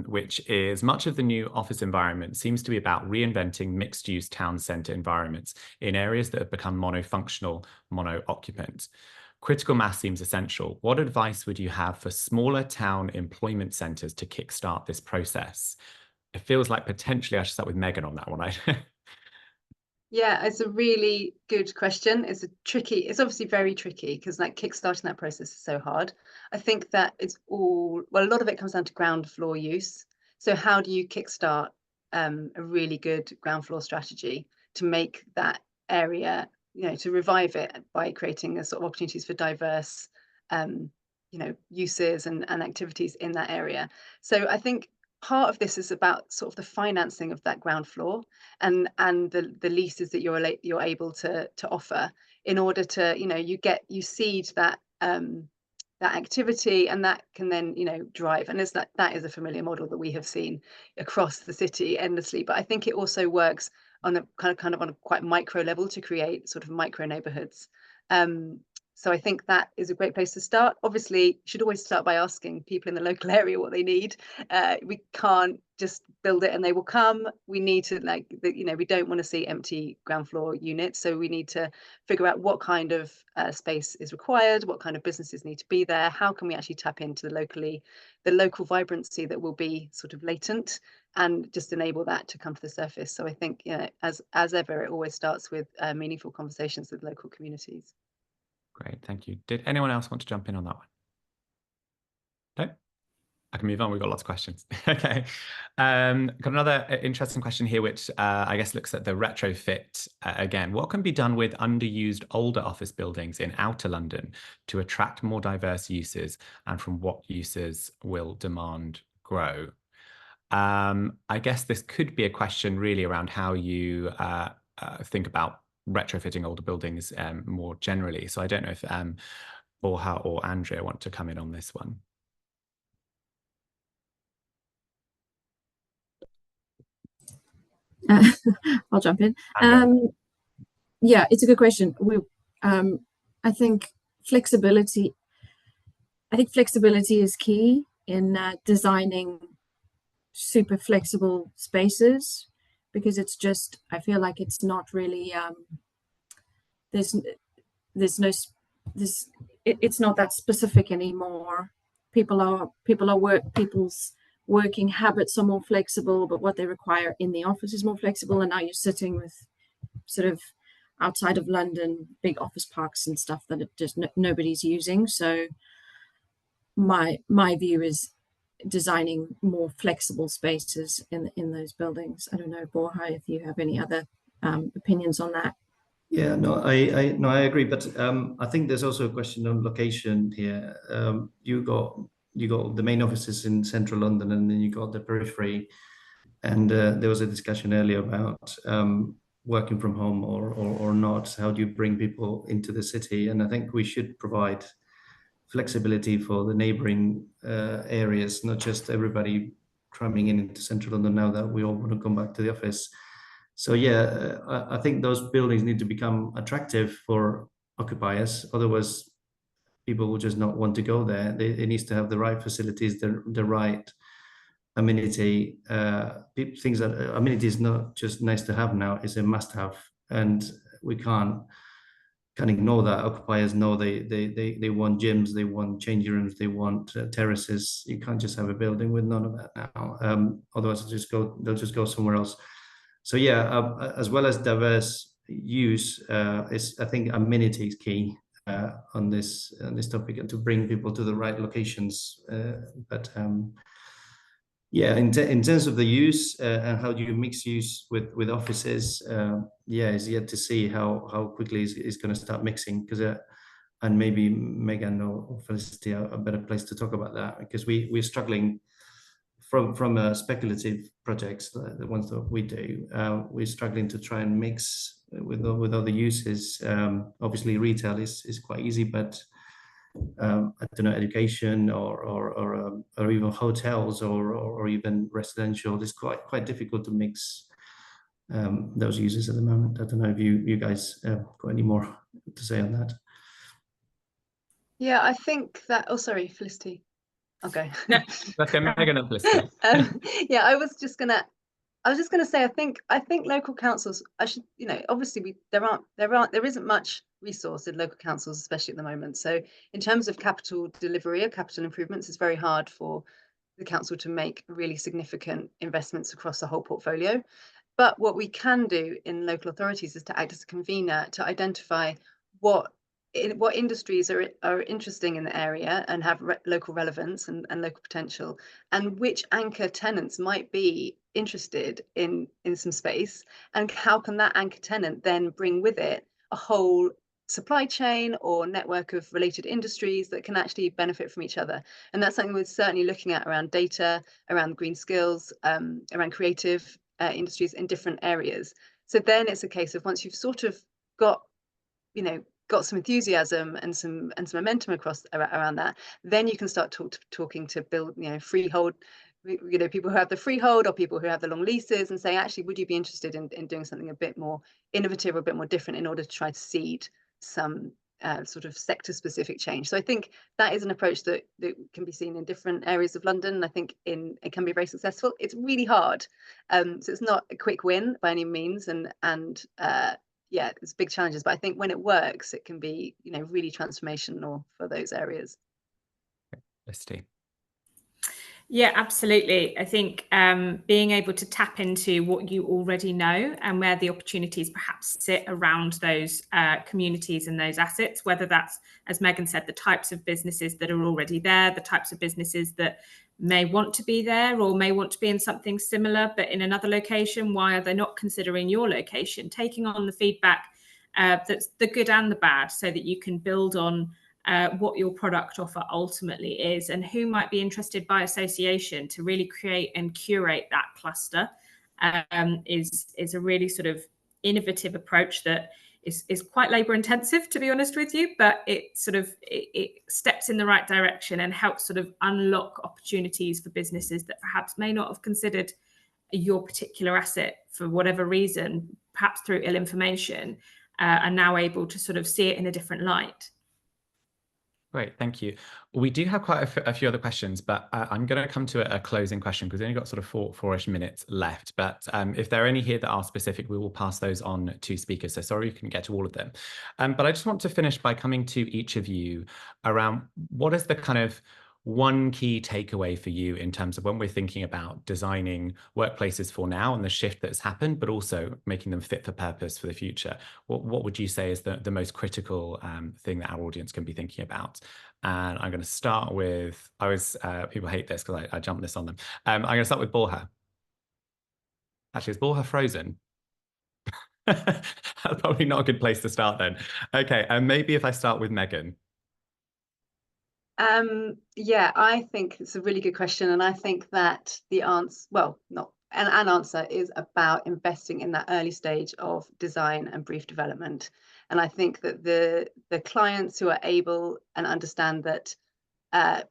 which is, much of the new office environment seems to be about reinventing mixed use town centre environments in areas that have become monofunctional, mono-occupant. Critical mass seems essential. What advice would you have for smaller town employment centres to kickstart this process? It feels like potentially I should start with Megan on that one. Yeah, it's a really good question. It's obviously very tricky, because like kickstarting that process is so hard. I think that a lot of it comes down to ground floor use. So how do you kickstart a really good ground floor strategy to make that area, to revive it by creating a sort of opportunities for diverse, uses and activities in that area. So I think part of this is about sort of the financing of that ground floor and the leases that you're able to offer, in order to, you seed that that activity, and that can then drive. And that is a familiar model that we have seen across the city endlessly. But I think it also works on a kind of on a quite micro level to create sort of micro neighborhoods. So I think that is a great place to start. Obviously, you should always start by asking people in the local area what they need. We can't just build it and they will come. We need to we don't want to see empty ground floor units. So we need to figure out what kind of space is required, what kind of businesses need to be there. How can we actually tap into the local vibrancy that will be sort of latent, and just enable that to come to the surface. So I think, as ever, it always starts with meaningful conversations with local communities. Great, thank you. Did anyone else want to jump in on that one? No? I can move on. We've got lots of questions. Okay. Got another interesting question here, which I guess looks at the retrofit again. What can be done with underused older office buildings in outer London to attract more diverse uses, and from what uses will demand grow? I guess this could be a question really around how you think about retrofitting older buildings more generally. So I don't know if Borja or Andrea want to come in on this one. I'll jump in. Yeah, it's a good question. I think flexibility is key in designing super flexible spaces, because I feel like it's not really it's not that specific anymore. People's working habits are more flexible, but what they require in the office is more flexible. And now you're sitting with sort of outside of London, big office parks and stuff that it just nobody's using. So my view is designing more flexible spaces in those buildings. I don't know, Borja, if you have any other opinions on that. Yeah, no, I agree, but I think there's also a question on location here. You got the main offices in central London, and then you got the periphery. And there was a discussion earlier about working from home or not. How do you bring people into the city? And I think we should provide flexibility for the neighboring areas, not just everybody cramming into central London now that we all want to come back to the office. So yeah, I think those buildings need to become attractive for occupiers. Otherwise, people will just not want to go there. It needs to have the right facilities, the right amenity. Things that amenity is not just nice to have now; it's a must-have, and we can't ignore that. Occupiers know they want gyms, they want changing rooms, they want terraces. You can't just have a building with none of that now. Otherwise, they'll just go somewhere else. So yeah, as well as diverse use, I think amenity is key on this topic, and to bring people to the right locations. Yeah, in terms of the use and how do you mix use with offices, yeah, it's yet to see how quickly it's going to start mixing, because and maybe Megan or Felicity are a better place to talk about that, because we're struggling from speculative projects, the ones that we do, we're struggling to try and mix with other uses. Obviously, retail is quite easy, but I don't know, education or even hotels or even residential is quite difficult to mix those uses at the moment. I don't know if you guys got any more to say on that. Yeah, I think that. Oh, sorry, Felicity. Okay. No, let's go, Megan and Felicity. Yeah, I was just gonna say, I think local councils, obviously there isn't much resource in local councils, especially at the moment. So in terms of capital delivery or capital improvements, it's very hard for the council to make really significant investments across the whole portfolio. But what we can do in local authorities is to act as a convener to identify what industries are interesting in the area and have local relevance and local potential, and which anchor tenants might be interested in some space, and how can that anchor tenant then bring with it a whole supply chain or network of related industries that can actually benefit from each other. And that's something we're certainly looking at around data, around green skills, around creative industries in different areas. So then it's a case of, once you've sort of got some enthusiasm and some momentum across around that, then you can start talking to build, freehold, people who have the freehold or people who have the long leases, and say, actually, would you be interested in doing something a bit more innovative or a bit more different in order to try to seed some sort of sector specific change. So I think that is an approach that can be seen in different areas of London. I think it can be very successful. It's really hard. So it's not a quick win by any means, and yeah, there's big challenges, but I think when it works, it can be, really transformational for those areas. Felicity. Yeah, absolutely. I think being able to tap into what you already know and where the opportunities perhaps sit around those communities and those assets, whether that's, as Megan said, the types of businesses that are already there, the types of businesses that may want to be there or may want to be in something similar, but in another location. Why are they not considering your location? Taking on the feedback that's the good and the bad, so that you can build on what your product offer ultimately is, and who might be interested by association to really create and curate that cluster is a really sort of innovative approach that is quite labor intensive, to be honest with you, but it steps in the right direction and helps sort of unlock opportunities for businesses that perhaps may not have considered your particular asset for whatever reason, perhaps through ill information, are now able to sort of see it in a different light. Great, thank you. We do have quite a few other questions, but I'm going to come to a closing question because we've only got sort of four-ish minutes left. But if there are any here that are specific, we will pass those on to speakers. So sorry you couldn't get to all of them. But I just want to finish by coming to each of you around what is the kind of one key takeaway for you in terms of when we're thinking about designing workplaces for now and the shift that's happened, but also making them fit for purpose for the future. What would you say is the most critical thing that our audience can be thinking about? And I'm going to start with, people hate this because I jumped this on them. I'm going to start with Borja. Actually, is Borja frozen? That's probably not a good place to start then. Okay, and maybe if I start with Megan. Yeah, I think it's a really good question, and I think that the answer, well, not an answer, is about investing in that early stage of design and brief development. And I think that the clients who are able and understand that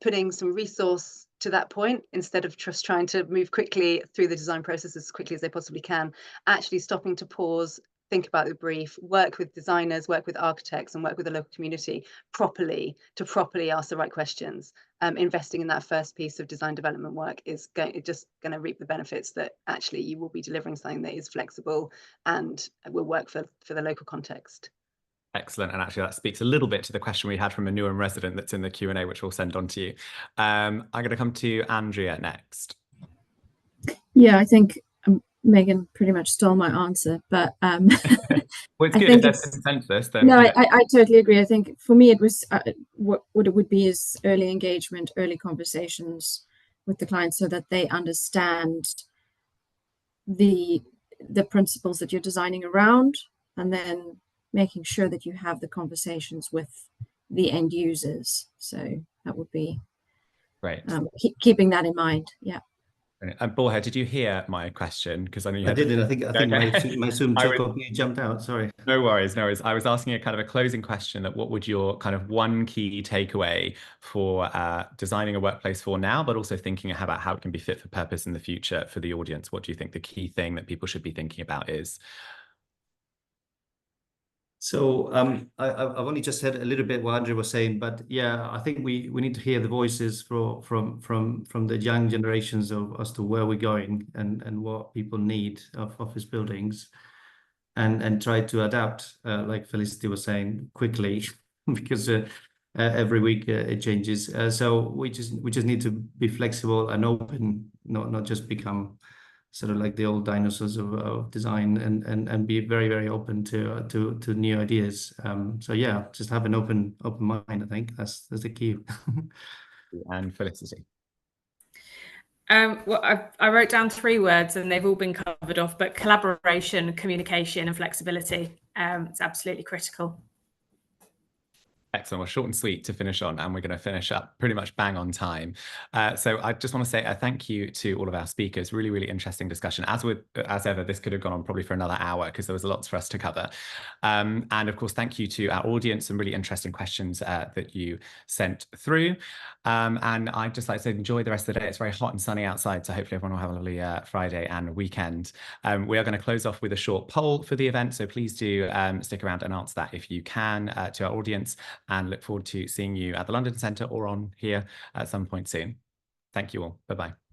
putting some resource to that point, instead of just trying to move quickly through the design process as quickly as they possibly can, actually stopping to pause, think about the brief, work with designers, work with architects, and work with the local community properly to properly ask the right questions. Investing in that first piece of design development work is just going to reap the benefits that actually you will be delivering something that is flexible and will work for the local context. Excellent. And actually that speaks a little bit to the question we had from a Newham resident that's in the Q&A, which we'll send on to you. I'm going to come to Andrea next. Yeah, I think Megan pretty much stole my answer, but well, it's good if there's consensus. Then no, yeah. I totally agree. I think for me it was what it would be is early engagement, early conversations with the client, so that they understand the principles that you're designing around, and then making sure that you have the conversations with the end users. So that would be great. Keeping that in mind. Yeah. And Borja, did you hear my question? Because I know you I didn't. I think okay. my Zoom jumped out. Sorry. No worries, no worries. I was asking a kind of a closing question that what would your kind of one key takeaway for designing a workplace for now, but also thinking about how it can be fit for purpose in the future for the audience? What do you think the key thing that people should be thinking about is? So I've only just said a little bit what Andrea was saying, but yeah, I think we need to hear the voices from the young generations as to where we're going and what people need of office buildings, and try to adapt, like Felicity was saying, quickly, because every week it changes. So we just need to be flexible and open, not just become sort of like the old dinosaurs of design, and be very, very open to new ideas. So yeah, just have an open mind. I think that's the key. And Felicity. Well, I wrote down 3 words and they've all been covered off, but collaboration, communication, and flexibility. It's absolutely critical. Excellent. Well, short and sweet to finish on, and we're going to finish up pretty much bang on time. So I just want to say a thank you to all of our speakers. Really, really interesting discussion. As ever, this could have gone on probably for another hour because there was lots for us to cover. And of course, thank you to our audience, some really interesting questions that you sent through. And I'd just like to say enjoy the rest of the day. It's very hot and sunny outside, so hopefully everyone will have a lovely Friday and weekend. We are going to close off with a short poll for the event, so please do stick around and answer that if you can to our audience. And look forward to seeing you at the London Centre or on here at some point soon. Thank you all. Bye-bye.